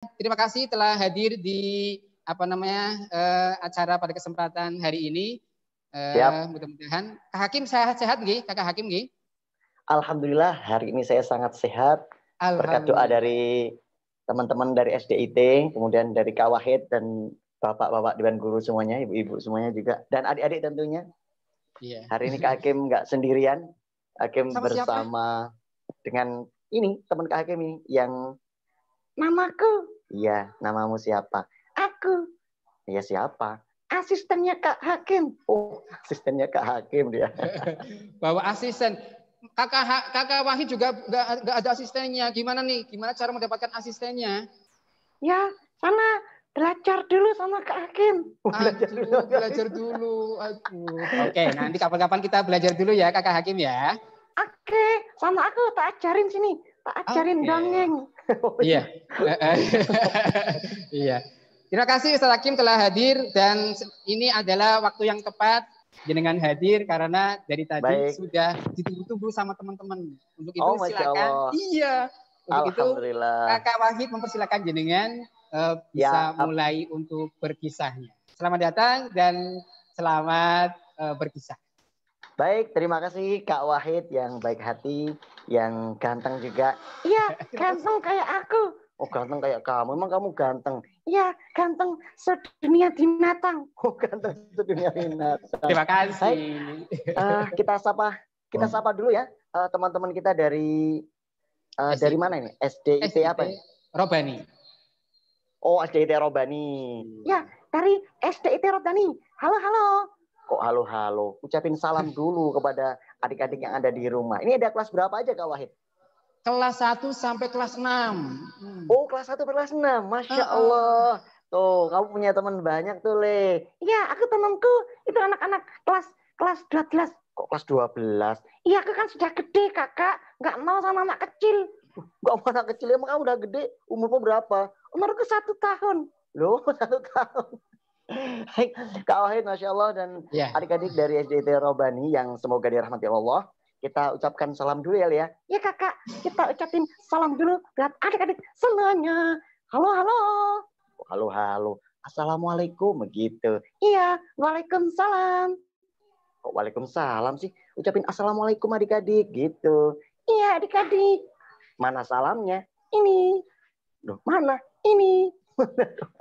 terima kasih telah hadir di acara pada kesempatan hari ini. Mudah-mudahan Kak Hakim sehat nggih, Kakak Hakim nggih. Alhamdulillah hari ini saya sangat sehat. Berkat doa dari teman-teman dari SDIT, kemudian dari Kak Wahid dan bapak-bapak Dewan Guru semuanya, ibu-ibu semuanya juga, dan adik-adik tentunya. Iya. Hari ini Kak Hakim nggak sendirian, Hakim bersama dengan ini teman Kak Hakim ini yang namaku. Iya, namamu siapa? Aku. Iya siapa? Asistennya Kak Hakim. Oh, asistennya Kak Hakim dia. Bawa asisten. Kakak Wahid juga nggak ada asistennya. Gimana nih? Gimana cara mendapatkan asistennya? Ya, sana belajar dulu sama Kak Hakim. Belajar dulu. Aduh. Oke, nanti kapan-kapan kita belajar dulu ya Kakak Hakim ya. Oke, sama aku tak ajarin sini. Tak ajarin dongeng. Iya. Iya. Terima kasih Ustaz Hakim telah hadir dan ini adalah waktu yang tepat jenengan hadir karena dari tadi sudah ditunggu-tunggu sama teman-teman. Untuk itu silakan. Iya. Untuk itu Kakak Wahid mempersilakan jenengan bisa mulai untuk berkisahnya. Selamat datang dan selamat berkisah. Baik, terima kasih Kak Wahid yang baik hati, yang ganteng juga. Iya, ganteng kayak aku. Oh, ganteng kayak kamu. Emang kamu ganteng? Iya, ganteng sedunia binatang. Oh, ganteng sedunia binatang. Terima kasih. Kita sapa dulu ya teman-teman kita dari mana ini? SDIT apa ini? Robani. Oh, SDIT Robani. Ya, dari SDIT Robani. Halo. Kok halo. Ucapin salam dulu kepada adik-adik yang ada di rumah. Ini ada kelas berapa aja Kak Wahid? Kelas 1 sampai kelas 6. Oh, kelas 1 sampai kelas 6. Masya Allah. Tuh, kamu punya teman banyak tuh, Le. Iya, aku temanku itu anak-anak kelas 12. Kok kelas 12? Iya, aku kan sudah gede, Kakak. Nggak mau sama anak kecil. Nggak mau anak kecil, emang kamu udah gede? Umurmu berapa? Umurku 1 tahun. Loh, 1 tahun. Kak Wahid, Masya Allah, dan adik-adik dari SDIT Robani yang semoga dirahmati Allah. Kita ucapkan salam dulu ya, Lia. Ya, Kakak. Kita ucapin salam dulu buat adik-adik semuanya. Halo. Assalamualaikum, begitu. Iya, waalaikumsalam. Kok waalaikumsalam sih? Ucapin assalamualaikum adik-adik, gitu. Iya, adik-adik. Mana salamnya? Ini. Loh, mana? Ini.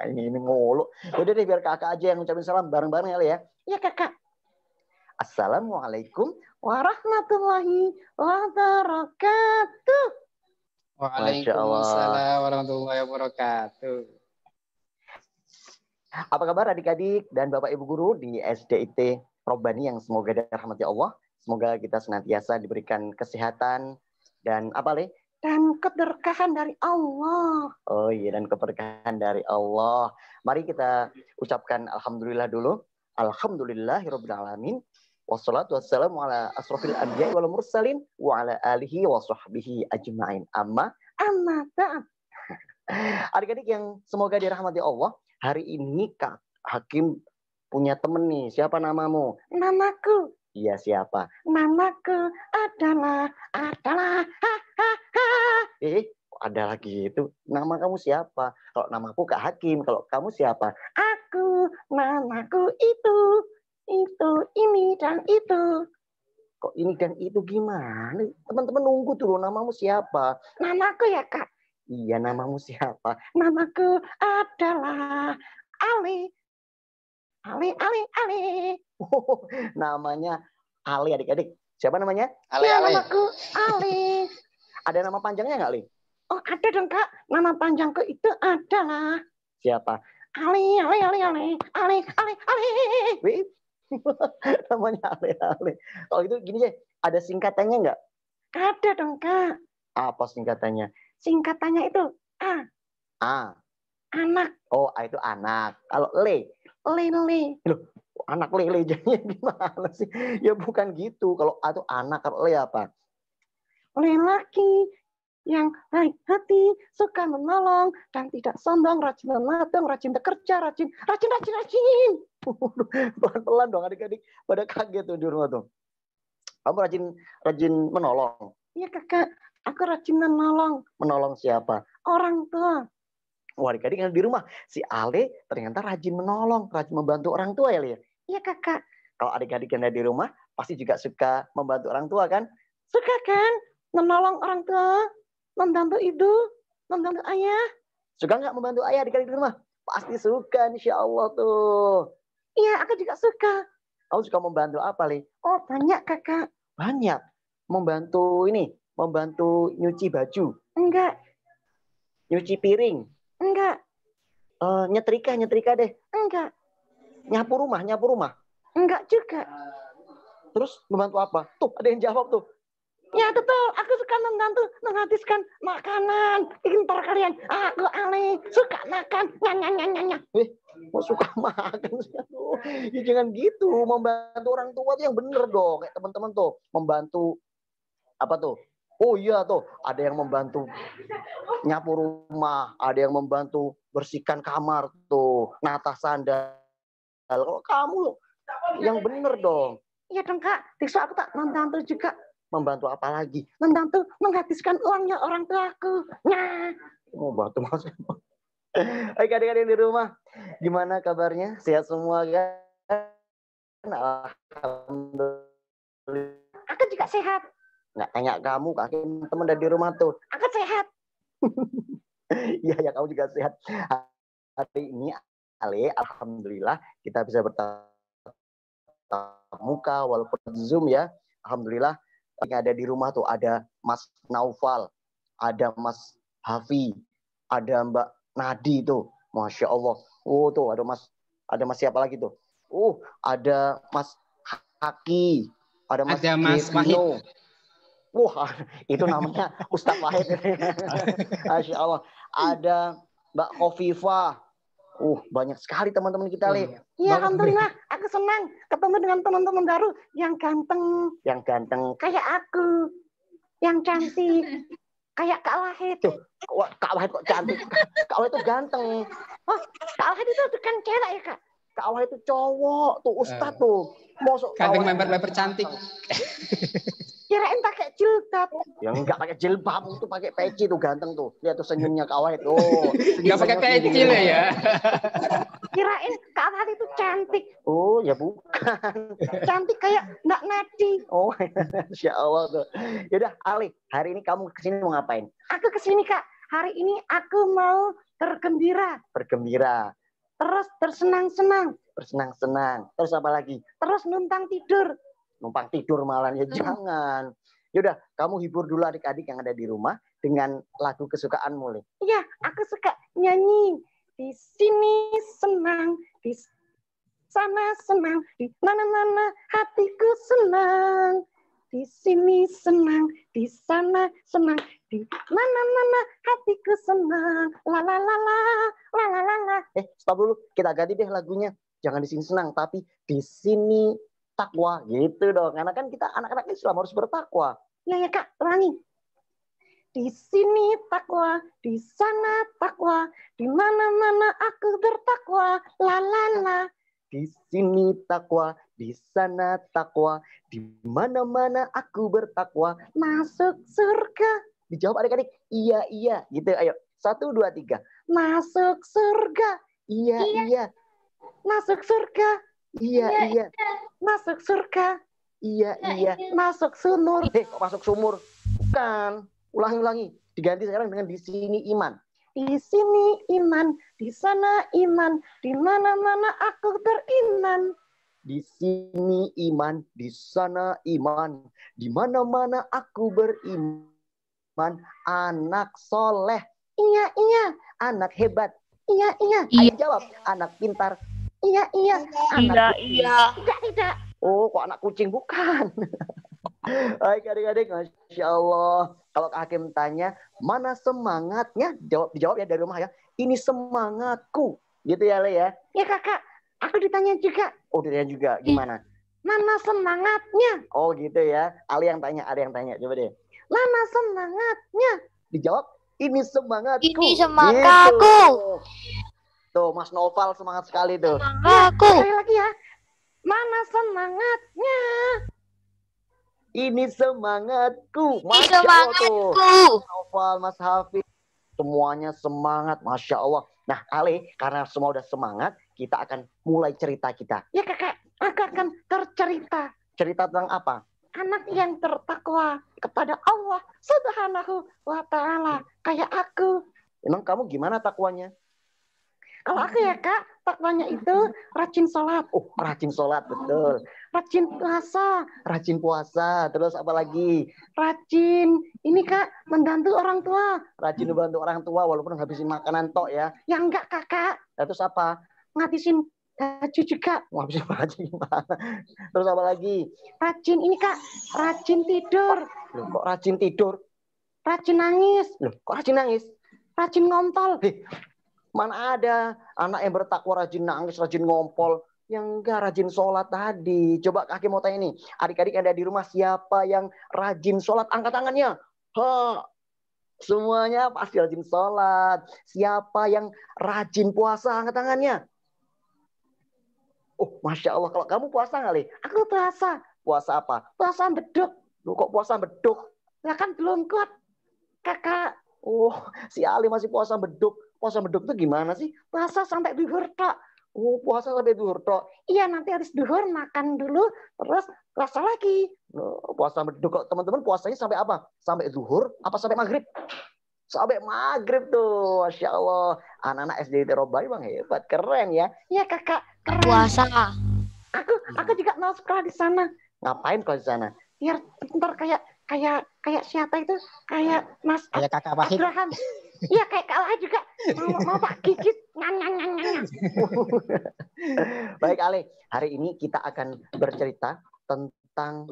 Ini mulu. Udah deh, biar kakak aja yang ucapin salam bareng-bareng ya, Lia. Iya, Kakak. Assalamualaikum warahmatullahi wabarakatuh. Waalaikumsalam warahmatullahi wabarakatuh. Apa kabar adik-adik dan Bapak Ibu guru di SDIT Robani yang semoga dirahmati Allah. Semoga kita senantiasa diberikan kesehatan dan apa, Le? Dan keberkahan dari Allah. Oh iya, dan keberkahan dari Allah. Mari kita ucapkan alhamdulillah dulu. Alhamdulillahirabbil alamin. Wassalatu wassalamu ala asrofil anbiya'i wal mursalin wa ala alihi wa sahbihi ajma'in. Amma ba'd. Adik-adik yang semoga dirahmati Allah, hari ini Kak Hakim punya temen nih. Siapa namamu? Namaku. Iya, siapa? Namaku adalah. Kok ada lagi itu? Nama kamu siapa? Kalau namaku Kak Hakim, kalau kamu siapa? Aku, namaku itu, ini, dan itu. Kok ini dan itu gimana? Teman-teman nunggu dulu, namamu siapa? Namaku ya, Kak. Iya, namamu siapa? Namaku adalah Ali. Oh, namanya Ali, adik-adik. Siapa namanya? Ali. Namaku Ali. Ada nama panjangnya nggak, Ali? Oh, ada dong, Kak. Nama panjangku itu adalah siapa? Ali. Wih. Namanya Ali. Kalau itu gini ya, ada singkatannya nggak? Ada dong, Kak. Apa singkatannya? Singkatannya itu A. Anak. Oh, A itu anak. Kalau lele. Loh, anak lele jadinya gimana sih? Ya bukan gitu. Kalau A itu anak, kalau le apa? Lelaki yang baik hati, suka menolong, dan tidak sombong, rajin menabung, rajin bekerja, rajin. Pelan-pelan dong adik-adik. Pada kaget tuh di rumah tuh. Kamu rajin menolong? Iya, Kakak. Aku rajin menolong. Menolong siapa? Orang tua. Wah, adik-adik yang di rumah, si Ale ternyata rajin menolong, rajin membantu orang tua ya, Le? Iya, Kakak. Kalau adik-adik yang ada di rumah, pasti juga suka membantu orang tua kan? Suka kan? Menolong orang tua, membantu ibu, membantu ayah. Suka nggak membantu ayah adik-adik di rumah? Pasti suka, insya Allah tuh. Iya, aku juga suka. Kamu suka membantu apa, Le? Oh, banyak, Kakak. Banyak? Membantu ini, membantu nyuci baju? Enggak. Nyuci piring? Enggak. Nyetrika deh? Enggak. Nyapu rumah? Enggak juga. Terus membantu apa? Tuh, ada yang jawab tuh. Ya betul, aku suka membantu menghabiskan makanan. Pintar kalian. Aku Ale, suka makan. Nyanya. Mau suka makan? Ya jangan gitu. Membantu orang tua tuh yang bener dong. Kayak teman-teman tuh. Membantu apa tuh? Oh iya tuh, ada yang membantu nyapu rumah, ada yang membantu bersihkan kamar tuh, nata sandal. Kalau kamu yang bener dong. Iya dong Kak, besok aku tak membantu juga. Membantu apa lagi? Membantu menghabiskan uangnya orang tuaku. Nah, mau bantu mas. Oke adik-adik di rumah, gimana kabarnya? Sehat semua kan? Alhamdulillah. Aku juga sehat. Nggak tanya kamu, kakek teman dari rumah tuh. Aku sehat. Iya ya, kamu juga sehat. Hari ini Ale, alhamdulillah kita bisa bertatap muka walaupun Zoom ya. Alhamdulillah yang ada di rumah tuh ada Mas Naufal, ada Mas Hafi, ada Mbak Nadi tuh. Masya Allah. Oh tuh ada Mas siapa lagi tuh? Ada Mas Haki, ada Mas Wahid. Wah, itu namanya Ustadz Wahid. Masya Allah. Ada Mbak Khofifah. Banyak sekali teman-teman kita, Le. Ya, alhamdulillah. Aku senang ketemu dengan teman-teman baru yang ganteng. Yang ganteng. Kayak aku. Yang cantik. Kayak Kak Wahid. Tuh, Kak Wahid kok cantik. Kak Wahid itu ganteng. Oh, Kak Wahid itu bukan cewek ya, Kak? Kak Wahid itu cowok. Tuh, Ustadz tuh. Ganteng member cantik. Kirain pakai jilbab. Yang enggak pakai jilbab, itu pakai peci tuh ganteng tuh. Lihat tuh senyumnya Kak Wahid. Enggak pakai peci lah ya. Kirain Kak Wahid itu cantik. Oh, ya bukan. Cantik kayak Mbak Nadi. Oh, Masya Allah tuh. Yaudah, Ali, hari ini kamu kesini mau ngapain? Aku kesini, Kak. Hari ini aku mau bergembira. Bergembira. Terus bersenang-senang. Bersenang-senang. Terus apa lagi? Terus numpang tidur. Numpang tidur malah ya jangan. Yaudah, kamu hibur dulu adik-adik yang ada di rumah dengan lagu kesukaanmu, Le. Iya, aku suka nyanyi. Di sini senang, di sana senang, di mana-mana hatiku senang. Di sini senang, di sana senang, di mana-mana hatiku senang. La la la la, la la la la. Stop dulu, kita ganti deh lagunya. Jangan di sini senang, tapi di sini takwa gitu dong, karena kan kita anak-anak Islam harus bertakwa. Ya Kak, ulangi. Di sini takwa, di sana takwa, di mana-mana aku bertakwa, la la la. Di sini takwa, di sana takwa, di mana-mana aku bertakwa, masuk surga. Dijawab adik-adik, iya, gitu. Ayo, 1, 2, 3. Masuk surga, iya. Masuk surga. Iya. Masuk surga. Iya. Masuk sumur. Kok masuk sumur? Bukan. Ulangi. Diganti sekarang dengan di sini iman. Di sini iman, di sana iman, di mana-mana aku beriman. Di sini iman, di sana iman, di mana-mana aku beriman. Anak soleh. Iya. Anak hebat. Iya. Ayo jawab. Anak pintar. Iya. Tidak. Oh, kok anak kucing? Bukan. Baik adik-adik, Masya Allah. Kalau Kak Hakim tanya, mana semangatnya? Dijawab ya dari rumah ya. Ini semangatku. Gitu ya, Le ya? Ya Kakak, aku ditanya juga. Oh, ditanya juga. Gimana? Mana semangatnya? Oh gitu ya. Ali yang tanya, ada yang tanya. Coba deh. Mana semangatnya? Dijawab, ini semangatku. Ini semangatku. Gitu. Tuh, Mas Noval semangat sekali tuh. Semangatku. Sekali lagi ya. Mana semangatnya? Ini semangatku. Masya Allah tuh. Mas Noval, Mas Hafiz. Semuanya semangat. Masya Allah. Nah, Ale, karena semua udah semangat, kita akan mulai cerita kita. Ya kakak, aku akan bercerita. Cerita tentang apa? Anak yang bertakwa kepada Allah Subhanahu wa Ta'ala. Kayak aku. Emang kamu gimana takwanya? Kalau aku ya kak, takwanya itu rajin sholat. Oh, rajin sholat, betul. Rajin puasa. Rajin puasa, terus apa lagi? Rajin, ini kak, membantu orang tua. Rajin membantu orang tua, walaupun ngabisin makanan tok ya. Ya enggak kakak. Terus apa? Ngabisin baju juga. Ngabisin baju gimana? Terus apa lagi? Rajin, ini kak, rajin tidur. Loh, kok rajin tidur? Rajin nangis. Loh, kok rajin nangis? Rajin ngompol. Mana ada anak yang bertakwa rajin nangis, rajin ngompol, yang enggak rajin sholat tadi. Coba kakek mau tanya nih, adik-adik yang ada di rumah siapa yang rajin sholat? Angkat tangannya. Semuanya pasti rajin sholat. Siapa yang rajin puasa? Angkat tangannya. Oh, Masya Allah. Kalau kamu puasa nggak, Le? Aku puasa. Puasa apa? Puasa beduk. Loh, kok puasa beduk? Ya kan belum kuat, kakak. Oh, si Ali masih puasa beduk. Puasa beduk itu gimana sih? Puasa sampai duhur tok. Oh, puasa sampai duhur tok. Iya, nanti habis duhur makan dulu, terus puasa lagi. Oh, puasa beduk. Kok teman-teman puasanya sampai apa? Sampai duhur apa sampai maghrib? Sampai maghrib tuh. Masya Allah. Anak-anak SD Terobay bang hebat. Keren ya. Iya kakak, keren. Puasa. Aku juga mau sekolah di sana. Ngapain kau di sana? Biar ntar kayak siapa itu? Kayak Mas Kayak kakak Wahid. Abraham. Iya kayak Kak Wahid juga. Mau Pak gigit. Baik Ale, hari ini kita akan bercerita tentang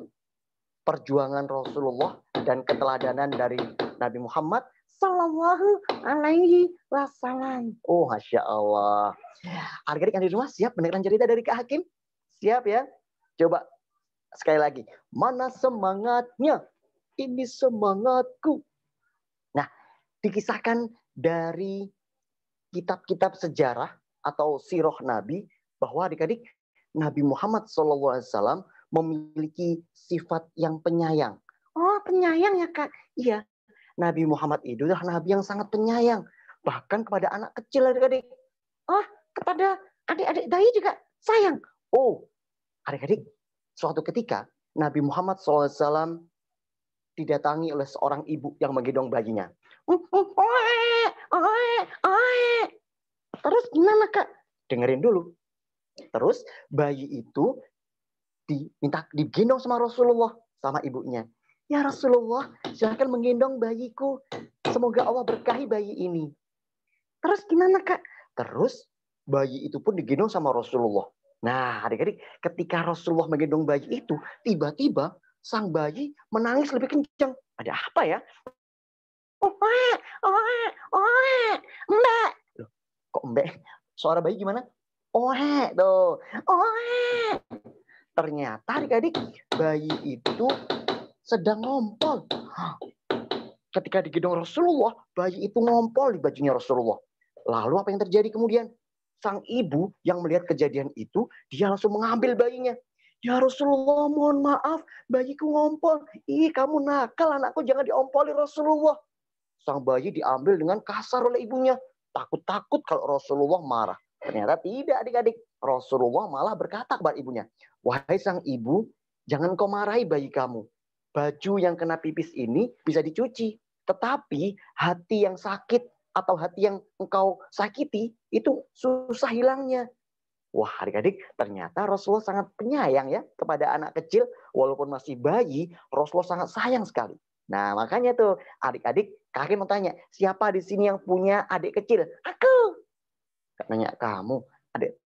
perjuangan Rasulullah dan keteladanan dari Nabi Muhammad Sallallahu alaihi wasallam. Oh, Masya Allah. Adik-adik yang di rumah siap mendengarkan cerita dari Kak Hakim? Siap ya? Coba sekali lagi. Mana semangatnya? Ini semangatku. Nah, dikisahkan dari kitab-kitab sejarah atau sirah Nabi bahwa adik-adik Nabi Muhammad SAW memiliki sifat yang penyayang. Oh, penyayang ya Kak? Iya. Nabi Muhammad itu adalah Nabi yang sangat penyayang. Bahkan kepada anak kecil adik-adik. Oh, kepada adik-adik bayi juga sayang. Oh, adik-adik, suatu ketika Nabi Muhammad SAW didatangi oleh seorang ibu yang menggendong bayinya. Terus gimana Kak? Dengerin dulu. Terus bayi itu digendong sama Rasulullah, sama ibunya. Ya Rasulullah, silakan menggendong bayiku. Semoga Allah berkahi bayi ini. Terus gimana Kak? Terus bayi itu pun digendong sama Rasulullah. Nah, adik-adik, ketika Rasulullah menggendong bayi itu, tiba-tiba sang bayi menangis lebih kencang. Ada apa ya? Mbak. Loh, kok mbak? Suara bayi gimana? Tuh. Ternyata adik-adik, bayi itu sedang ngompol. Ketika digendong Rasulullah, bayi itu ngompol di bajunya Rasulullah. Lalu apa yang terjadi kemudian? Sang ibu yang melihat kejadian itu, dia langsung mengambil bayinya. Ya Rasulullah, mohon maaf, bayiku ngompol. Ih, kamu nakal, anakku jangan diompoli Rasulullah. Sang bayi diambil dengan kasar oleh ibunya. Takut-takut kalau Rasulullah marah. Ternyata tidak adik-adik. Rasulullah malah berkata kepada ibunya, wahai sang ibu, jangan kau marahi bayi kamu. Baju yang kena pipis ini bisa dicuci. Tetapi hati yang sakit atau hati yang engkau sakiti itu susah hilangnya. Wah adik-adik, ternyata Rasulullah sangat penyayang ya kepada anak kecil. Walaupun masih bayi, Rasulullah sangat sayang sekali. Nah makanya tuh adik-adik, kakek mau tanya, siapa di sini yang punya adik kecil? Aku. Gak nanya kamu,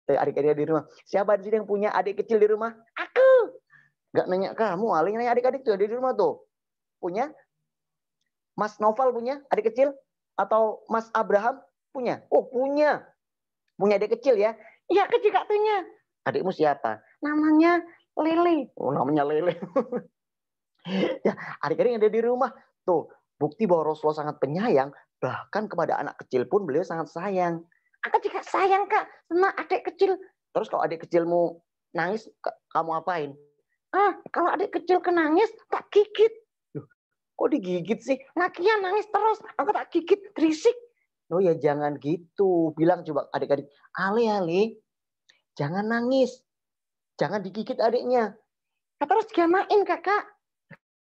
adik-adik di rumah. Siapa di sini yang punya adik kecil di rumah? Aku. Gak nanya kamu, aling nanya adik-adik tuh di rumah tuh. Punya? Mas Noval punya adik kecil? Atau Mas Abraham punya? Oh punya. Punya adik kecil ya? Iya, aku juga punya. Adikmu siapa? Namanya Lele. Oh, namanya Lele. Ya, adik-adik yang ada di rumah. Tuh, bukti bahwa Rasulullah sangat penyayang. Bahkan kepada anak kecil pun beliau sangat sayang. Aku juga sayang, Kak, sama adik kecil. Terus kalau adik kecilmu nangis, kamu apain? Kalau adik kecil nangis, tak gigit. Loh, kok digigit sih? Lagian nangis terus. Aku tak gigit, berisik. Oh ya jangan gitu. Bilang coba adik-adik, Ale, jangan nangis. Jangan digigit adiknya. Terus diamain kakak.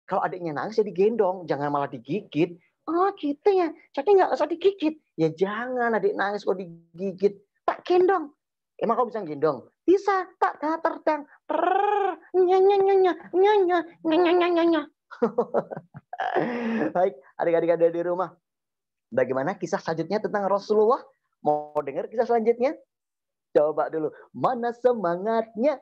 Kalau adiknya nangis ya digendong. Jangan malah digigit. Oh gitu ya. Jadi nggak usah digigit. Ya jangan adik nangis kok digigit. Tak gendong. Emang kau bisa gendong? Bisa, tak terdang. Nyanyi. Baik, adik-adik ada di rumah. Bagaimana kisah selanjutnya tentang Rasulullah? Mau dengar kisah selanjutnya? Coba dulu. Mana semangatnya?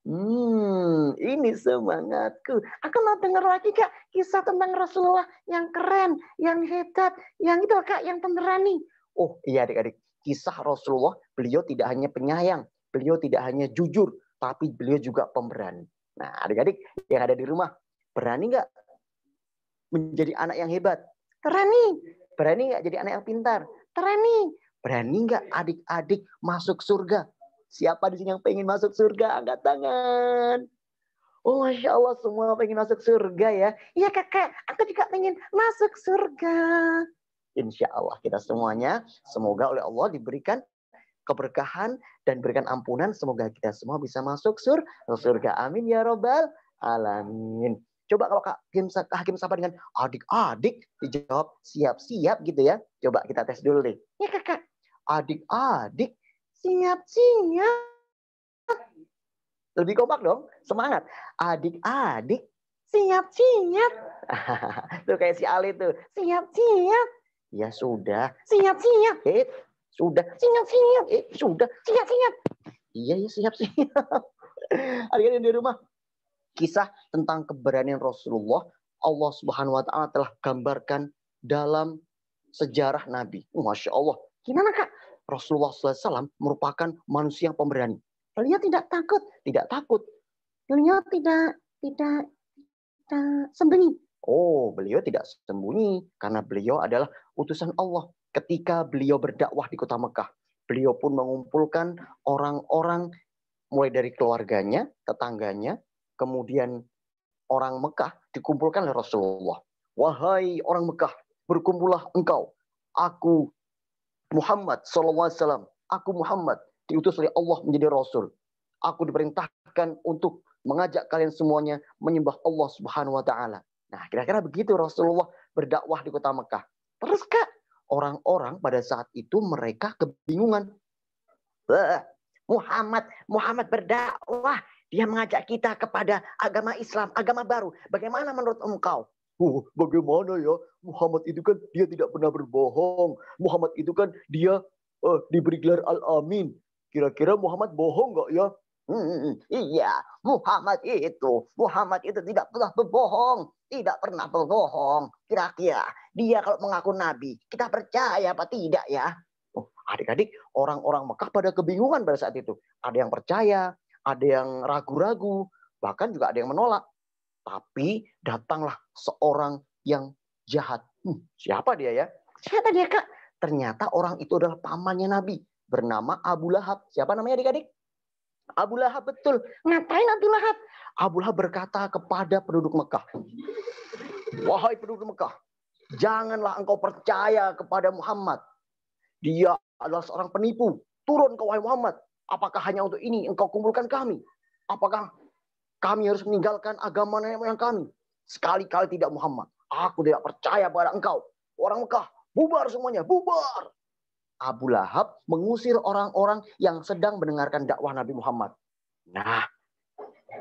Ini semangatku. Aku mau dengar lagi kak kisah tentang Rasulullah yang keren, yang hebat, yang itu kak, yang pemberani. Oh iya adik-adik, kisah Rasulullah, beliau tidak hanya penyayang, beliau tidak hanya jujur, tapi beliau juga pemberani. Nah adik-adik yang ada di rumah, berani nggak menjadi anak yang hebat? Berani. Berani nggak jadi anak yang pintar? Berani. Berani nggak adik-adik masuk surga? Siapa di sini yang pengen masuk surga? Angkat tangan. Oh Masya Allah semua pengen masuk surga ya. Iya kakak, aku juga pengen masuk surga. Insya Allah kita semuanya semoga oleh Allah diberikan keberkahan dan berikan ampunan. Semoga kita semua bisa masuk surga. Amin ya robbal alamin. Coba kalau Hakim sapa dengan adik-adik dijawab siap-siap gitu ya. Coba kita tes dulu deh. Ya kakak. Adik-adik siap-siap. Lebih kompak dong. Semangat. Adik-adik siap-siap. Tuh kayak si Ali tuh. Siap-siap. Ya sudah. Siap-siap. Sudah. Siap-siap. Sudah. Siap-siap. Iya ya siap-siap. Adik-adik di rumah. Kisah tentang keberanian Rasulullah. Allah Subhanahu Wa Taala telah gambarkan dalam sejarah Nabi. Masya Allah. Gimana kak? Rasulullah SAW merupakan manusia yang pemberani. Beliau tidak takut. Tidak takut. Beliau tidak sembunyi. Oh, beliau tidak sembunyi karena beliau adalah utusan Allah. Ketika beliau berdakwah di kota Mekah, beliau pun mengumpulkan orang-orang mulai dari keluarganya, tetangganya, kemudian orang Mekah dikumpulkan oleh Rasulullah. Wahai orang Mekah, berkumpullah engkau. Aku Muhammad SAW. Aku Muhammad diutus oleh Allah menjadi Rasul. Aku diperintahkan untuk mengajak kalian semuanya menyembah Allah Subhanahu Wa Taala. Nah, kira-kira begitu Rasulullah berdakwah di kota Mekah. Terus kak, orang-orang pada saat itu mereka kebingungan. Muhammad berdakwah. Dia mengajak kita kepada agama Islam, agama baru. Bagaimana menurut engkau? Bagaimana ya? Muhammad itu kan dia tidak pernah berbohong. Muhammad itu kan dia diberi gelar Al-Amin. Kira-kira Muhammad bohong nggak ya? Iya, Muhammad itu tidak pernah berbohong. Tidak pernah berbohong. Kira-kira dia kalau mengaku Nabi, kita percaya apa tidak ya? Oh, adik-adik, orang-orang Mekah pada kebingungan pada saat itu. Ada yang percaya, ada yang ragu-ragu, bahkan juga ada yang menolak. Tapi datanglah seorang yang jahat. Siapa dia ya? Siapa dia kak? Ternyata orang itu adalah pamannya Nabi. Bernama Abu Lahab. Siapa namanya adik-adik? Abu Lahab, betul. Ngapain Abu Lahab? Abu Lahab berkata kepada penduduk Mekah. Wahai penduduk Mekah, janganlah engkau percaya kepada Muhammad. Dia adalah seorang penipu. Turun ke wahai Muhammad. Apakah hanya untuk ini engkau kumpulkan kami? Apakah kami harus meninggalkan agama nenek moyang kami? Sekali-kali tidak Muhammad. Aku tidak percaya pada engkau. Orang Mekah, bubar semuanya, bubar. Abu Lahab mengusir orang-orang yang sedang mendengarkan dakwah Nabi Muhammad. Nah,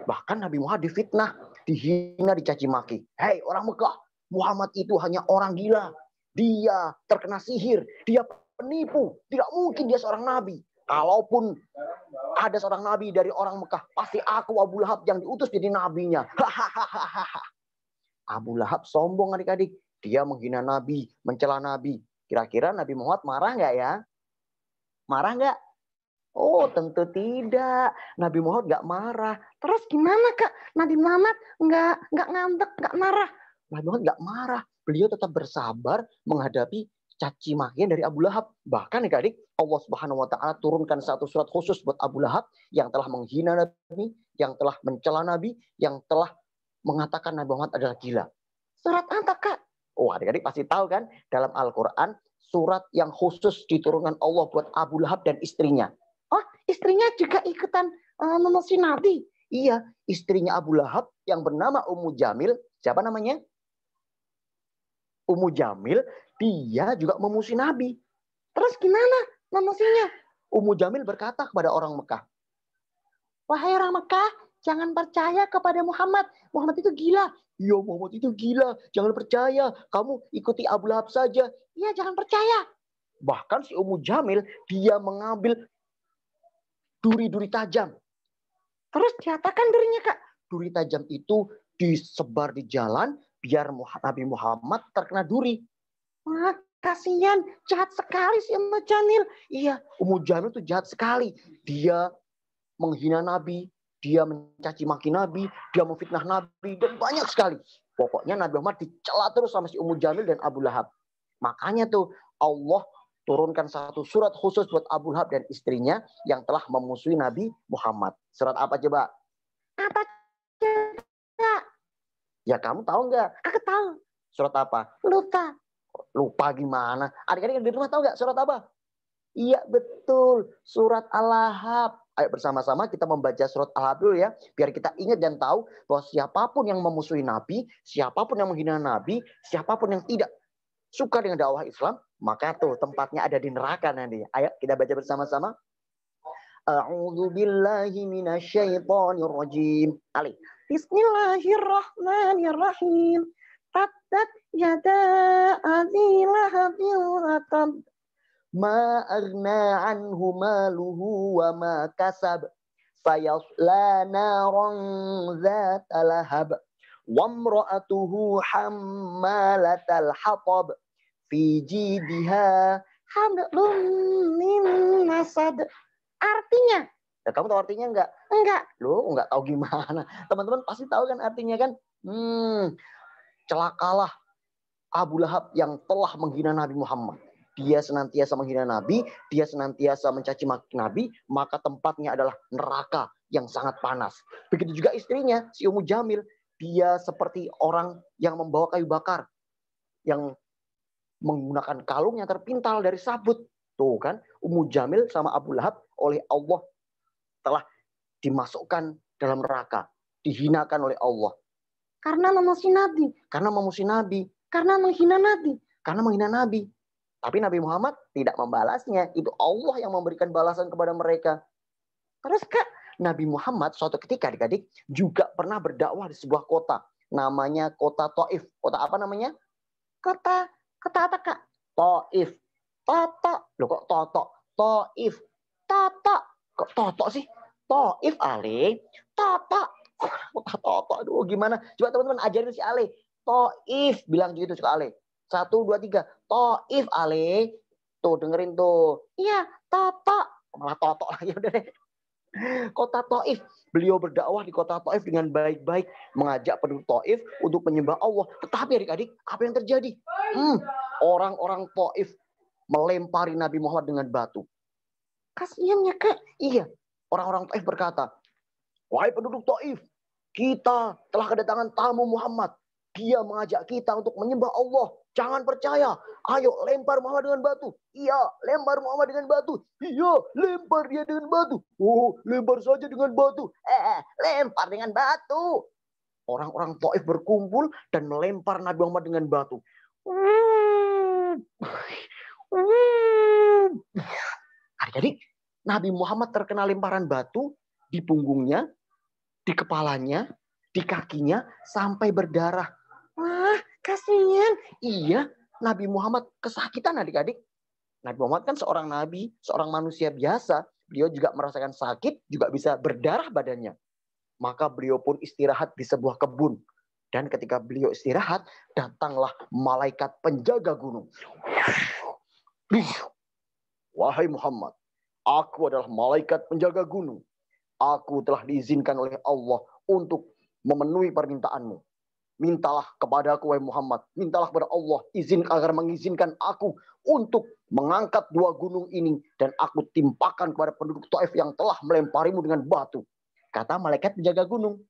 bahkan Nabi Muhammad difitnah, dihina, dicaci maki. Hei orang Mekah, Muhammad itu hanya orang gila. Dia terkena sihir, dia penipu. Tidak mungkin dia seorang nabi. Kalaupun ada seorang nabi dari orang Mekah, pasti aku Abu Lahab yang diutus jadi nabinya. Abu Lahab sombong adik-adik. Dia menghina nabi, mencela nabi. Kira-kira Nabi Muhammad marah nggak ya? Marah nggak? Oh tentu tidak. Nabi Muhammad nggak marah. Terus gimana kak? Nabi Muhammad nggak ngambek, nggak marah. Nabi Muhammad nggak marah. Beliau tetap bersabar menghadapi caci makian dari Abu Lahab. Bahkan adik-adik, Allah Subhanahu Wa Taala turunkan satu surat khusus buat Abu Lahab yang telah menghina Nabi, yang telah mencela Nabi, yang telah mengatakan Nabi Muhammad adalah gila. Surat apa kak? Oh adik-adik pasti tahu kan, dalam Al-Quran surat yang khusus diturunkan Allah buat Abu Lahab dan istrinya. Oh, istrinya juga ikutan memusuhi Nabi? Iya, istrinya Abu Lahab yang bernama Ummu Jamil. Siapa namanya? Ummu Jamil, dia juga memusuhi Nabi. Terus gimana memusuhinya? Ummu Jamil berkata kepada orang Mekah, wahai orang Mekah, jangan percaya kepada Muhammad. Muhammad itu gila. Iya, Muhammad itu gila. Jangan percaya. Kamu ikuti Abu Lahab saja. Iya, jangan percaya. Bahkan si Ummu Jamil, dia mengambil duri-duri tajam. Terus diatakan durinya, Kak? Duri tajam itu disebar di jalan biar Nabi Muhammad terkena duri. Wah, kasihan. Jahat sekali si Ummu Jamil. Iya, Ummu Jamil itu jahat sekali. Dia menghina Nabi, dia mencaci maki Nabi, dia memfitnah Nabi, dan banyak sekali. Pokoknya Nabi Muhammad dicela terus sama si Ummu Jamil dan Abu Lahab. Makanya tuh Allah turunkan satu surat khusus buat Abu Lahab dan istrinya yang telah memusuhi Nabi Muhammad. Surat apa coba? Apa coba? Ya kamu tahu nggak? Aku tahu. Surat apa? Lupa. Lupa gimana? Adik-adik di rumah tahu nggak surat apa? Iya betul, surat Al-Lahab. Ayo bersama-sama kita membaca surat Al-Lahab dulu ya. Biar kita ingat dan tahu bahwa siapapun yang memusuhi Nabi, siapapun yang menghina Nabi, siapapun yang tidak suka dengan dakwah Islam, maka tuh tempatnya ada di neraka nanti. Ayo kita baca bersama-sama. A'udzu billahi minasyaitonir rajim. Ali. Bismillahirrahmanirrahim. Tabbat yada abi lahabin wa tab. Ma aghna anhu maluhu wa ma kasab. Sayasla naran dzata lahab. Wa imra'atuhu hammalatal hatab. Fi jidha hablum min masad. Artinya? Ya, kamu tahu artinya enggak? Enggak. Loh, enggak tahu gimana? Teman-teman pasti tahu kan artinya kan? Celakalah Abu Lahab yang telah menghina Nabi Muhammad. Dia senantiasa menghina Nabi, dia senantiasa mencaci maki Nabi, maka tempatnya adalah neraka yang sangat panas. Begitu juga istrinya, si Ummu Jamil, dia seperti orang yang membawa kayu bakar, yang menggunakan kalung yang terpintal dari sabut. Tuh kan, Ummu Jamil sama Abu Lahab oleh Allah telah dimasukkan dalam neraka, dihinakan oleh Allah. Karena memusuhi Nabi. Karena memusuhi Nabi. Karena menghina Nabi. Karena menghina Nabi. Tapi Nabi Muhammad tidak membalasnya. Itu Allah yang memberikan balasan kepada mereka. Terus Kak, Nabi Muhammad suatu ketika adik-adik juga pernah berdakwah di sebuah kota. Namanya kota Taif. Kota apa namanya? Kota apa Kak? Taif. Toto. Loh kok Toto? Taif. Toto. Kok Toto sih? Taif Ale. Toto. Kota Toto. Aduh gimana? Coba teman-teman ajarin si Ale. Taif. Bilang gitu ke Ale. 1, 2, 3. Taif Ale. Tuh dengerin tuh. Iya, Toto. Malah Toto lagi udah deh. Kota Taif. Beliau berdakwah di kota Taif dengan baik-baik. Mengajak penduduk Taif untuk menyembah Allah. Tetapi adik-adik, apa yang terjadi? Orang-orang Taif melempari Nabi Muhammad dengan batu. Kasian ya Kak. Iya. Orang-orang Taif berkata, wahai penduduk Taif, kita telah kedatangan tamu Muhammad. Dia mengajak kita untuk menyembah Allah. Jangan percaya. Ayo lempar Muhammad dengan batu. Iya, lempar Muhammad dengan batu. Iya, lempar dia dengan batu. Oh, lempar saja dengan batu. Lempar dengan batu. Orang-orang Taif berkumpul dan melempar Nabi Muhammad dengan batu. Adik-adik, Nabi Muhammad terkena lemparan batu di punggungnya, di kepalanya, di kakinya, sampai berdarah. Wah, kasihan. Iya, Nabi Muhammad kesakitan adik-adik. Nabi Muhammad kan seorang nabi, seorang manusia biasa. Beliau juga merasakan sakit, juga bisa berdarah badannya. Maka beliau pun istirahat di sebuah kebun. Dan ketika beliau istirahat, datanglah malaikat penjaga gunung. Wahai Muhammad, aku adalah malaikat penjaga gunung. Aku telah diizinkan oleh Allah untuk memenuhi permintaanmu. Mintalah kepada aku, wahai Muhammad. Mintalah kepada Allah izin agar mengizinkan aku untuk mengangkat 2 gunung ini. Dan aku timpakan kepada penduduk Taif yang telah melemparimu dengan batu. Kata malaikat penjaga gunung.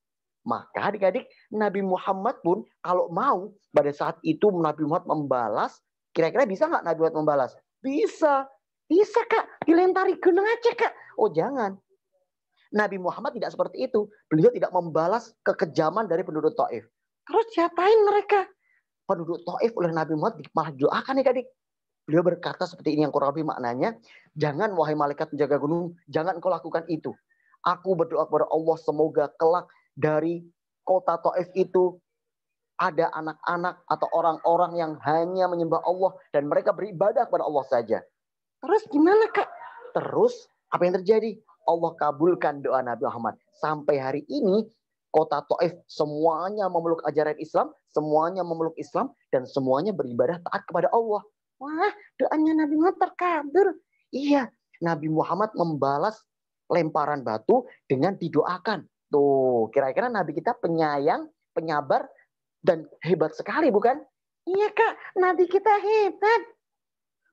Maka adik-adik, Nabi Muhammad pun kalau mau pada saat itu Nabi Muhammad membalas Kira-kira bisa nggak Nabi Muhammad membalas? Bisa. Bisa Kak, dilempari gunung aja Kak. Oh jangan. Nabi Muhammad tidak seperti itu. Beliau tidak membalas kekejaman dari penduduk Taif. Terus siapain mereka? Penduduk Taif oleh Nabi Muhammad malah doakan nih adik. Beliau berkata seperti ini yang kurang lebih maknanya. Jangan wahai malaikat penjaga gunung, jangan kau lakukan itu. Aku berdoa kepada Allah semoga kelak dari kota Taif itu ada anak-anak atau orang-orang yang hanya menyembah Allah dan mereka beribadah kepada Allah saja. Terus gimana Kak? Terus apa yang terjadi? Allah kabulkan doa Nabi Muhammad. Sampai hari ini kota Taif semuanya memeluk ajaran Islam, semuanya memeluk Islam dan semuanya beribadah taat kepada Allah. Wah, doanya Nabi Muhammad terkabul. Iya, Nabi Muhammad membalas lemparan batu dengan didoakan. Tuh, kira-kira Nabi kita penyayang, penyabar, dan hebat sekali, bukan? Iya Kak, Nabi kita hebat.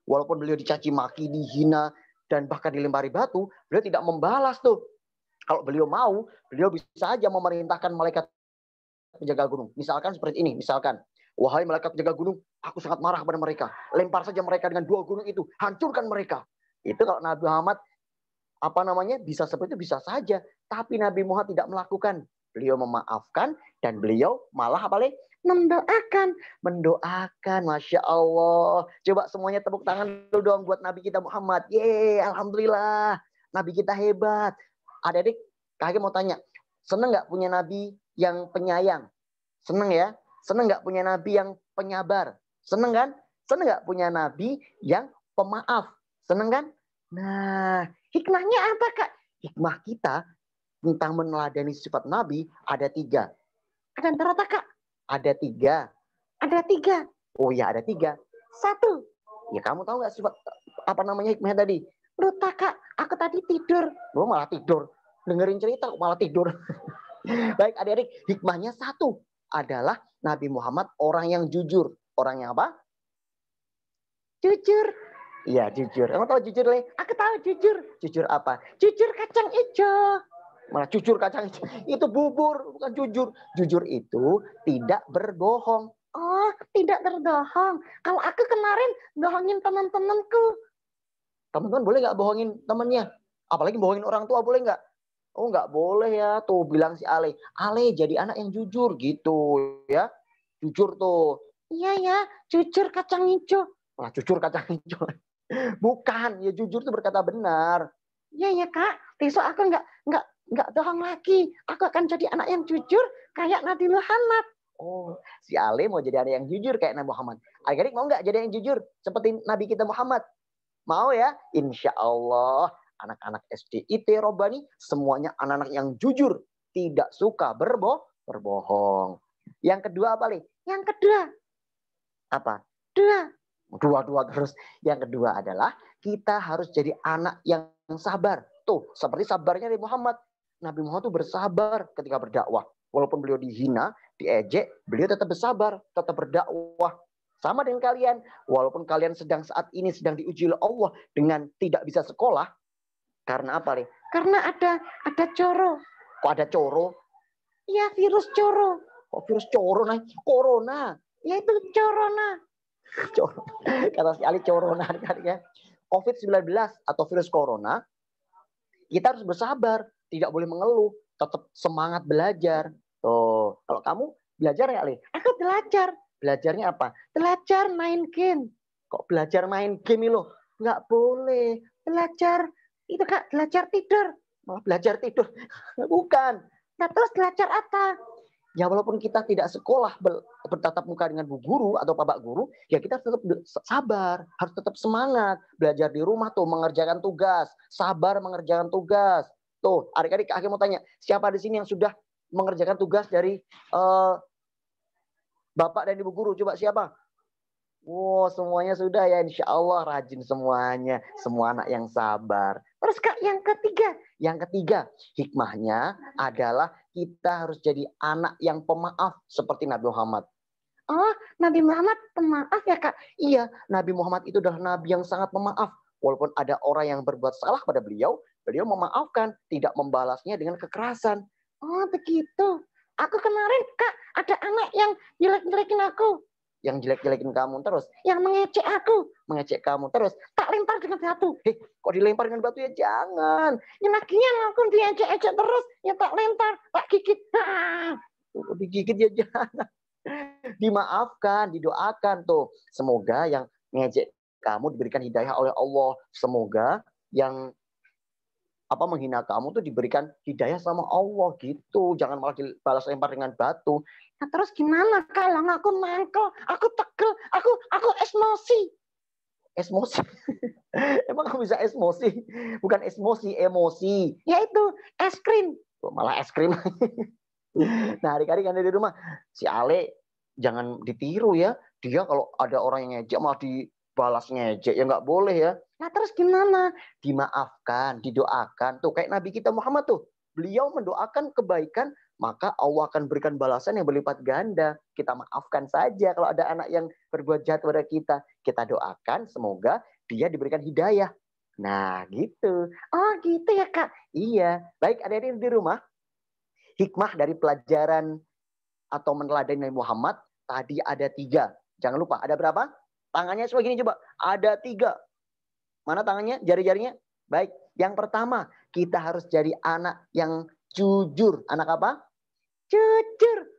Walaupun beliau dicaci maki, dihina, dan bahkan dilempari batu, beliau tidak membalas tuh. Kalau beliau mau, beliau bisa aja memerintahkan malaikat penjaga gunung. Misalkan seperti ini, misalkan. Wahai malaikat penjaga gunung, aku sangat marah kepada mereka. Lempar saja mereka dengan 2 gunung itu. Hancurkan mereka. Itu kalau Nabi Muhammad bisa seperti itu bisa saja. Tapi Nabi Muhammad tidak melakukan. Beliau memaafkan dan beliau malah mendoakan. Mendoakan, Masya Allah. Coba semuanya tepuk tangan dulu dong buat Nabi kita Muhammad. Yeay, Alhamdulillah. Nabi kita hebat. Adik-adik, kakek mau tanya. Seneng nggak punya Nabi yang penyayang? Seneng ya? Seneng nggak punya Nabi yang penyabar? Seneng kan? Seneng nggak punya Nabi yang pemaaf? Seneng kan? Nah, hikmahnya apa Kak? Hikmah kita tentang meneladani sifat Nabi ada 3. Ada berapa Kak? Ada 3. Ada 3. Oh ya, ada 3. 1. Ya kamu tahu nggak sifat hikmahnya tadi? Lupa Kak, aku tadi tidur. Lu malah tidur. Dengerin cerita malah tidur. Baik adik-adik, hikmahnya 1 adalah Nabi Muhammad orang yang jujur. Orang yang apa? Jujur. Iya, jujur. Kamu tahu jujur, Le? Aku tahu jujur. Jujur apa? Jujur kacang hijau. Malah jujur kacang hijau. Itu bubur, bukan jujur. Jujur itu tidak berbohong. Oh, tidak berbohong. Kalau aku kemarin bohongin teman-temanku. Teman-teman boleh nggak bohongin temannya? Apalagi bohongin orang tua, boleh nggak? Oh, nggak boleh ya. Tuh bilang si Ale. Ale jadi anak yang jujur gitu ya. Jujur tuh. Iya ya, jujur kacang hijau. Malah jujur kacang hijau. Bukan, ya jujur itu berkata benar. Iya ya Kak, besok aku nggak bohong lagi. Aku akan jadi anak yang jujur kayak Nabi Muhammad. Oh, si Ale mau jadi anak yang jujur kayak Nabi Muhammad. Adik-adik mau nggak jadi yang jujur seperti Nabi kita Muhammad? Mau ya? Insya Allah anak-anak SDIT Robbani semuanya anak-anak yang jujur, tidak suka berbohong. Yang kedua apa, Le? Yang kedua apa? Dua terus. Yang kedua adalah kita harus jadi anak yang sabar. Tuh, seperti sabarnya Nabi Muhammad. Nabi Muhammad tuh bersabar ketika berdakwah. Walaupun beliau dihina, diejek, beliau tetap bersabar, tetap berdakwah. Sama dengan kalian. Walaupun kalian saat ini sedang diuji oleh Allah dengan tidak bisa sekolah. Karena apa, Le? Karena ada coro. Kok ada coro? Iya, virus coro. Kok virus coro? Nah, corona. Ya itu corona. Kata si Ali corona ya. COVID-19 atau virus corona, kita harus bersabar, tidak boleh mengeluh, tetap semangat belajar. Tuh, kalau kamu belajar ya, Ali? Aku belajar. Belajarnya apa? Belajar main game. Kok belajar main game loh? Nggak boleh. Belajar itu Kak, belajar tidur. Malah belajar tidur. Bukan. Nah, terus belajar apa? Ya walaupun kita tidak sekolah bertatap muka dengan bu guru atau bapak guru, ya kita tetap sabar, harus tetap semangat. Belajar di rumah tuh, mengerjakan tugas, sabar mengerjakan tugas. Tuh, adik-adik kakek mau tanya, siapa di sini yang sudah mengerjakan tugas dari bapak dan ibu guru? Coba siapa? Wow, semuanya sudah ya, insya Allah rajin semuanya. Semua anak yang sabar. Terus Kak, yang ketiga? Yang ketiga, hikmahnya adalah kita harus jadi anak yang pemaaf seperti Nabi Muhammad. Oh, Nabi Muhammad pemaaf ya Kak? Iya, Nabi Muhammad itu adalah Nabi yang sangat pemaaf. Walaupun ada orang yang berbuat salah pada beliau, beliau memaafkan, tidak membalasnya dengan kekerasan. Oh, begitu. Aku kemarin Kak, ada anak yang jelek-jelekin aku. yang jelek-jelekin kamu terus, yang mengecek aku, mengecek kamu terus, tak lempar dengan batu. Kok dilempar dengan batu ya? Jangan. Ya lakinya aku diejek-ejek terus, ya tak lempar, tak gigit. Digigit ya jangan. Dimaafkan, didoakan tuh. Semoga yang ngejek kamu diberikan hidayah oleh Allah. Semoga yang menghina kamu tuh diberikan hidayah sama Allah gitu. Jangan malah dibalas lempar dengan batu. Nah, terus gimana kalau aku mangkel, aku tegel, aku emosi. Emosi? Emang kamu bisa emosi? Bukan emosi, emosi. Yaitu es krim. Malah es krim. Nah, adik-adik yang ada di rumah, si Ale jangan ditiru ya. Dia kalau ada orang yang ngejek malah dibalas ngejek, ya nggak boleh ya. Nah, terus gimana? Dimaafkan, didoakan. Tuh kayak Nabi kita Muhammad tuh. Beliau mendoakan kebaikan, maka Allah akan berikan balasan yang berlipat ganda. Kita maafkan saja kalau ada anak yang berbuat jahat pada kita. Kita doakan semoga dia diberikan hidayah. Nah, gitu. Oh, gitu ya, Kak? Iya. Baik, adik-adik di rumah. Hikmah dari pelajaran atau meneladani Nabi Muhammad tadi ada 3. Jangan lupa, ada berapa? Tangannya semua gini coba. Ada 3. Mana tangannya? Jari-jarinya? Baik. Yang pertama, kita harus jadi anak yang jujur. Anak apa? Jujur.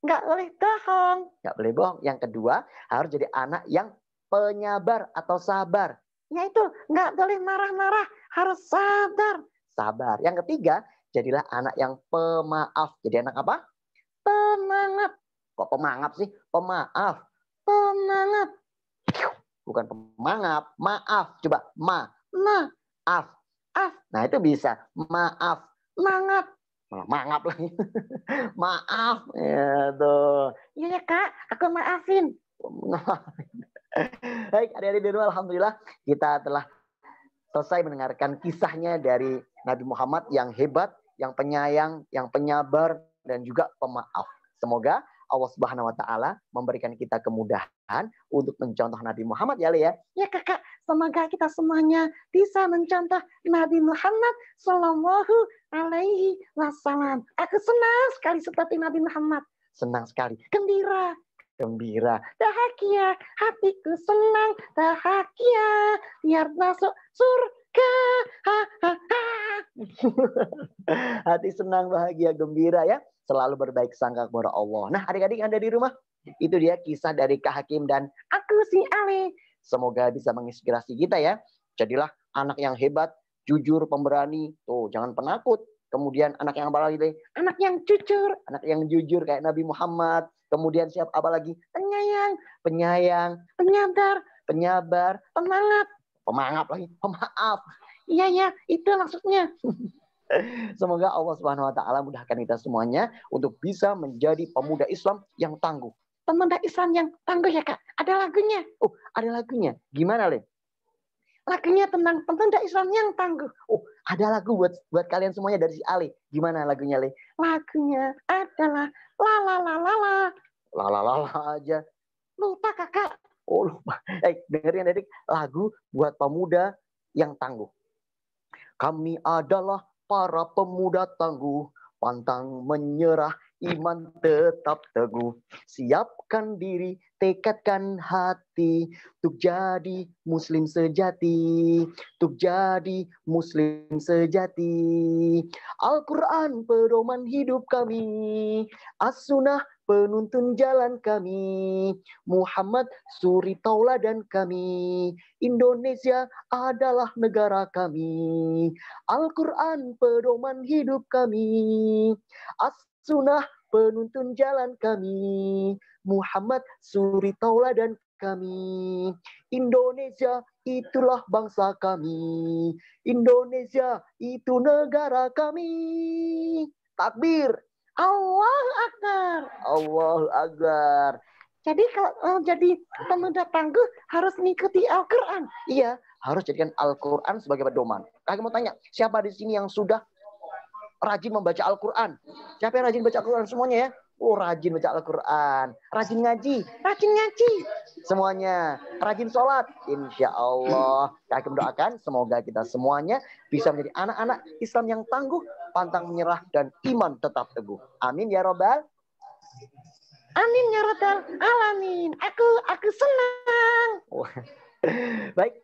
Nggak boleh bohong. Nggak boleh bohong. Yang kedua, harus jadi anak yang penyabar atau sabar. Yaitu nggak boleh marah-marah. Harus sabar. Sabar. Yang ketiga, jadilah anak yang pemaaf. Jadi anak apa? Pemaaf. Kok pemaaf sih? Pemaaf. Pemaaf. Bukan pemangap, maaf. Coba, maaf. Nah, itu bisa. Maaf. Mangap. Mangap lagi. Maaf. Ya, tuh. Iya ya, Kak. Aku maafin. Baik, adik-adik di rumah, alhamdulillah kita telah selesai mendengarkan kisahnya dari Nabi Muhammad yang hebat, yang penyayang, yang penyabar, dan juga pemaaf. Semoga Allah Subhanahu wa taala memberikan kita kemudahan untuk mencontoh Nabi Muhammad ya, Le ya. Ya, Kakak, semoga kita semuanya bisa mencontoh Nabi Muhammad sallallahu alaihi wasallam. Aku senang sekali seperti Nabi Muhammad. Senang sekali. Gembira. Bahagia. Hatiku senang, bahagia. Biar masuk surga. Hati senang, bahagia, gembira ya. Selalu berbaik sangka kepada Allah. Nah, adik-adik yang ada di rumah, itu dia kisah dari Kak Hakim dan aku si Ale. Semoga bisa menginspirasi kita ya. Jadilah anak yang hebat, jujur, pemberani. Tuh, jangan penakut. Kemudian anak yang apa lagi? Anak yang jujur. Anak yang jujur kayak Nabi Muhammad. Kemudian siapa apa lagi? Penyayang. Penyabar. Pemangap lagi. Pemaaf. Iya, itu maksudnya. Semoga Allah Subhanahu wa taala mudahkan kita semuanya untuk bisa menjadi pemuda Islam yang tangguh. Pemuda Islam yang tangguh ya, Kak. Ada lagunya. Oh, ada lagunya. Gimana, Le? Lagunya tentang pemuda Islam yang tangguh. Oh, ada lagu buat kalian semuanya dari si Ale. Gimana lagunya, Le? Lagunya adalah la la la la la. La la la la aja. Lupa, Kakak. Oh, lupa. Dengerin adik, lagu buat pemuda yang tangguh. Kami adalah para pemuda tangguh, pantang menyerah, iman tetap teguh. Siapkan diri, tekadkan hati, untuk jadi muslim sejati. Untuk jadi muslim sejati. Al-Quran pedoman hidup kami, As-Sunnah penuntun jalan kami, Muhammad suri tauladan kami, Indonesia adalah negara kami. Al-Quran pedoman hidup kami, As-Sunnah penuntun jalan kami, Muhammad suri tauladan kami. Indonesia itulah bangsa kami, Indonesia itu negara kami. Takbir. Allahu Akbar. Allahu Akbar. Jadi kalau jadi pemuda tangguh harus mengikuti Al-Quran. Iya, harus jadikan Al-Quran sebagai pedoman. Kakak mau tanya, siapa di sini yang sudah rajin membaca Al-Quran? Siapa yang rajin baca Al-Quran semuanya ya? Oh, rajin baca Al-Quran. Rajin ngaji. Semuanya. Rajin sholat. Insya Allah. Kakak mendoakan semoga kita semuanya bisa menjadi anak-anak Islam yang tangguh, pantang menyerah, dan iman tetap teguh. Amin ya Rabbal Amin ya rabbal alamin. Aku senang. Baik.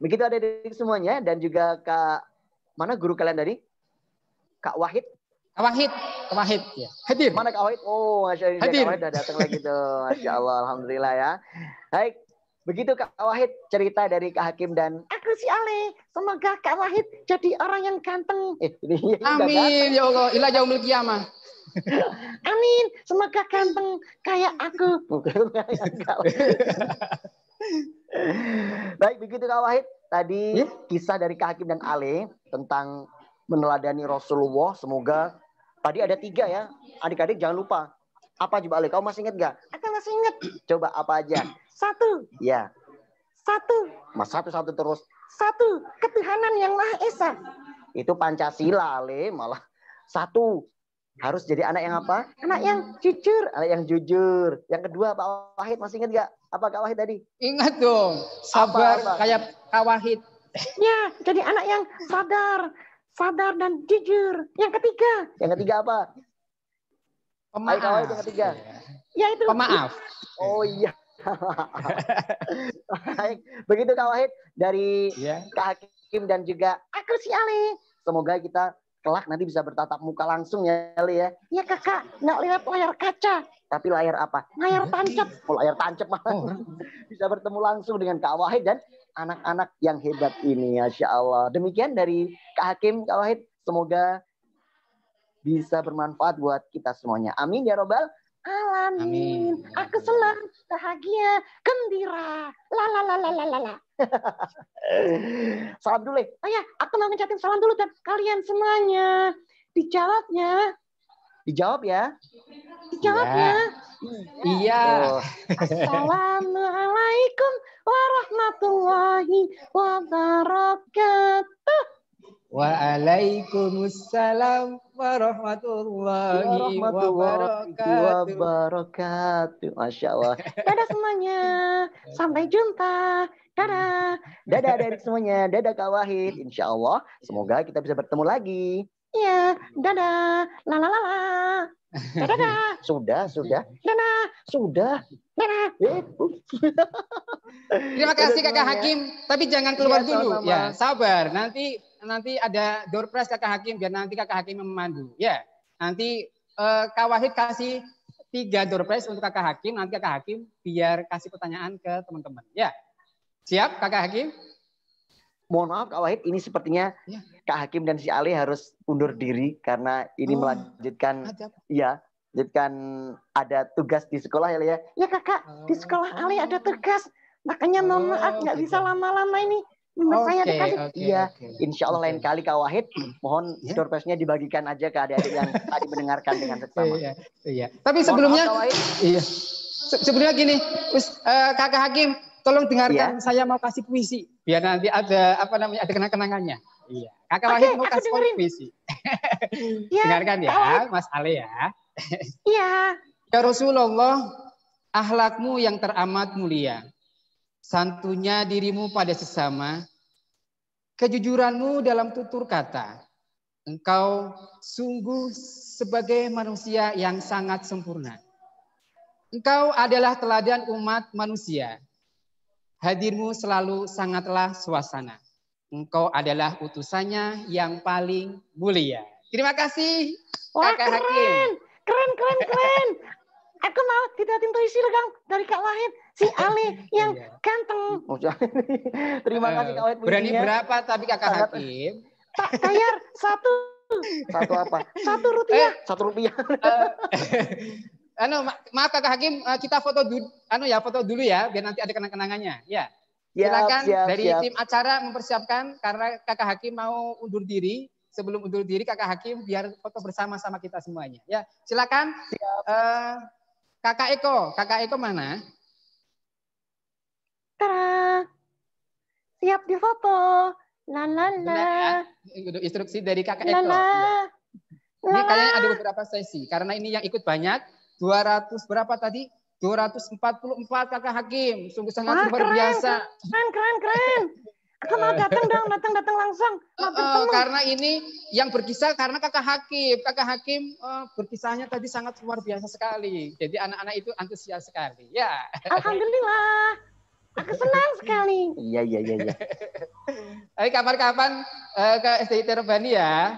Begitu ada dari semuanya dan juga Kak mana guru kalian tadi? Kak Wahid. Kak Wahid ya. Hadir. Mana Kak Wahid? Oh, Masya Allah, Hadir. Kak Wahid udah datang lagi tuh. Masya Allah, alhamdulillah ya. Baik. Begitu Kak Wahid cerita dari Kak Hakim dan aku si Ale. Semoga Kak Wahid jadi orang yang ganteng. Amin ya Allah, ila yaumil qiyamah. Amin. Semoga ganteng kayak aku. Baik, begitu Kak Wahid. Tadi kisah dari Kak Hakim dan Ale tentang meneladani Rasulullah. Semoga tadi ada 3 ya. Adik-adik jangan lupa. Apa coba Ale? Kau masih ingat gak? Aku masih ingat. Coba apa aja? 1. Ya. 1. Mas satu terus. 1. Ketuhanan yang Maha Esa. Itu Pancasila Ale. Malah 1. Harus jadi anak yang apa? Anak yang jujur. Anak yang jujur. Yang kedua Pak Wahid masih ingat gak? Apa Kak Wahid tadi? Ingat dong. Sabar apa? Kayak Kak Wahid. Ya, jadi anak yang sadar dan jujur. Yang ketiga. Yang ketiga apa? Pemaaf. Kak Wahid yang ketiga. Ya itu. Pemaaf. Oh iya. Baik. Begitu Kak Wahid dari Kak Hakim dan juga aku si Ale. Semoga kita kelak nanti bisa bertatap muka langsung ya Ali ya. Iya kakak, nggak lewat layar kaca. Tapi layar apa? Layar tancap. Oh, layar tancap malah. Bisa bertemu langsung dengan Kak Wahid dan anak-anak yang hebat ini. Masya Allah. Demikian dari Kak Hakim, Kak Wahid. Semoga bisa bermanfaat buat kita semuanya. Amin ya robbal alamin. Aku senang, bahagia, gembira. La. Salam dulu. Oh ya, aku mau ngucapin salam dulu dan kalian semuanya. Dijawabnya. Dijawab ya. Dijawabnya. Iya. Assalamualaikum warahmatullahi wabarakatuh. Waalaikumsalam warahmatullahi wabarakatuh. Masya Allah. Dadah semuanya. Sampai jumpa. Dadah. Dadah dari semuanya. Dadah Kak Wahid. Insya Allah. Semoga kita bisa bertemu lagi. Iya. Dadah. La. Dadah. Sudah. Dadah. Sudah. Dadah. Terima kasih Kakak Hakim. Tapi jangan keluar dulu. Ya, sabar. Nanti ada door prize Kakak Hakim biar nanti Kakak Hakim memandu. Ya. Nanti Kak Wahid kasih 3 door prize untuk Kakak Hakim. Nanti Kakak Hakim biar kasih pertanyaan ke teman-teman. Ya. Siap Kakak Hakim? Mohon maaf Kak Wahid, ini sepertinya Kak Hakim dan si Ali harus undur diri karena ini melanjutkan lanjutkan ada tugas di sekolah ya. Ya Kakak, di sekolah Ali ada tugas. Makanya mohon maaf nggak bisa lama-lama ini. Saya dikasih. Insya Allah lain kali Kak Wahid, mohon door prize-nya dibagikan aja ke adik-adik yang tadi mendengarkan dengan seksama. Iya. Tapi sebelumnya, sebelumnya gini, Kakak Hakim, tolong dengarkan. Saya mau kasih puisi, biar nanti ada ada kenang-kenangannya. Iya. Kakak Wahid mau kasih puisi. Dengarkan ya, Mas Ale ya. Iya. Ya Rasulullah, akhlakmu yang teramat mulia. Santunya dirimu pada sesama, kejujuranmu dalam tutur kata. Engkau sungguh sebagai manusia yang sangat sempurna. Engkau adalah teladan umat manusia. Hadirmu selalu sangatlah suasana. Engkau adalah utusannya yang paling mulia. Terima kasih Kakak Hakim. Keren. Aku mau ditatin puisi dari Kak Wahid. Si Ali yang ganteng. Terima kasih Kak Wahid. Berani berapa tapi Kakak Hakim? Tak bayar 1. 1 apa? 1 rupiah. 1 rupiah. Maaf Kakak Hakim, kita foto dulu ya, biar nanti ada kenang-kenangannya. Ya. Silakan dari tim acara mempersiapkan karena Kakak Hakim mau undur diri. Sebelum undur diri Kakak Hakim biar foto bersama-sama kita semuanya. Ya, silakan. Kakak Eko mana? Tara. Siap difoto. La. Instruksi dari Kakak Eko. Ya. Ini kayaknya ada beberapa sesi karena ini yang ikut banyak. 200 berapa tadi? 244 Kakak Hakim. Sungguh sangat luar biasa. Keren. Aku mau datang langsung. Karena yang berkisah karena kakak Hakim. Kakak Hakim berkisahnya tadi sangat luar biasa sekali. Jadi anak-anak itu antusias sekali. Ya. Alhamdulillah. Aku senang sekali. Iya. Tapi kapan-kapan ke SDIT Robani ya.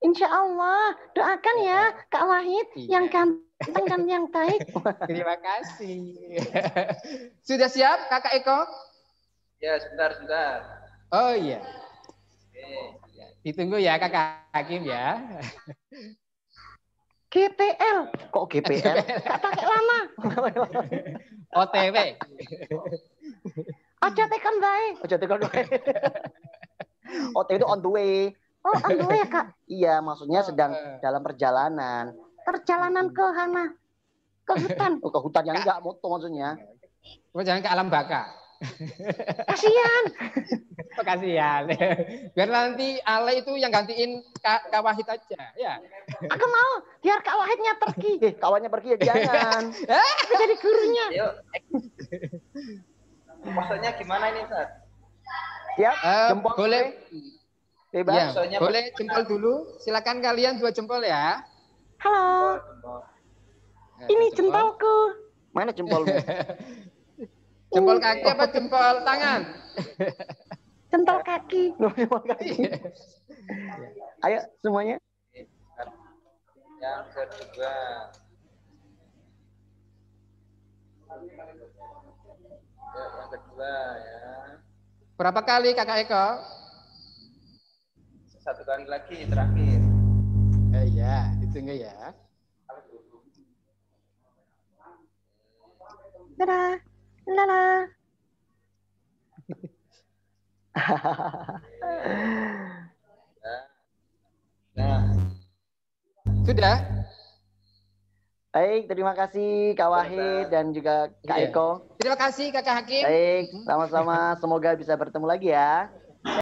Insya Allah. Doakan ya Kak Wahid yang ganteng dan yang baik. Terima kasih. Sudah siap Kakak Eko? Ya, sebentar. Oh iya. Ditunggu ya Kakak Hakim ya. GPL. Kok GPL? Gak pakai lama. OTW. Ojo tekan baik. OTW itu on the way. Oh, on the way ya Kak? Iya, maksudnya sedang dalam perjalanan. Perjalanan ke hutan. Ke hutan yang enggak moto maksudnya. Jangan ke alam baka. Kasihan. Kasihan. Biar nanti Ale itu yang gantiin Kak Wahid aja, ya. Aku mau biar Kak Wahidnya pergi. Kawannya pergi ya jangan. Aku jadi gurunya. Yuk. Maksudnya gimana ini, Ustaz? Siap? Jempol boleh. Bebas. Ya, boleh jempol dulu. Silakan kalian 2 jempol ya. Halo. Ini jempolku. Mana jempolmu? Jempol kaki apa jempol tangan? Jempol kaki. Ayo semuanya. Yang kedua. Yang kedua ya. Berapa kali Kakak Eko? 1 kali lagi terakhir. Iya, ditunggu ya. Dadah. Lala. Nah. Sudah? Baik, terima kasih Kak Wahid dan juga Kak Eko. Terima kasih Kakak Hakim. Baik, sama-sama. Semoga bisa bertemu lagi ya.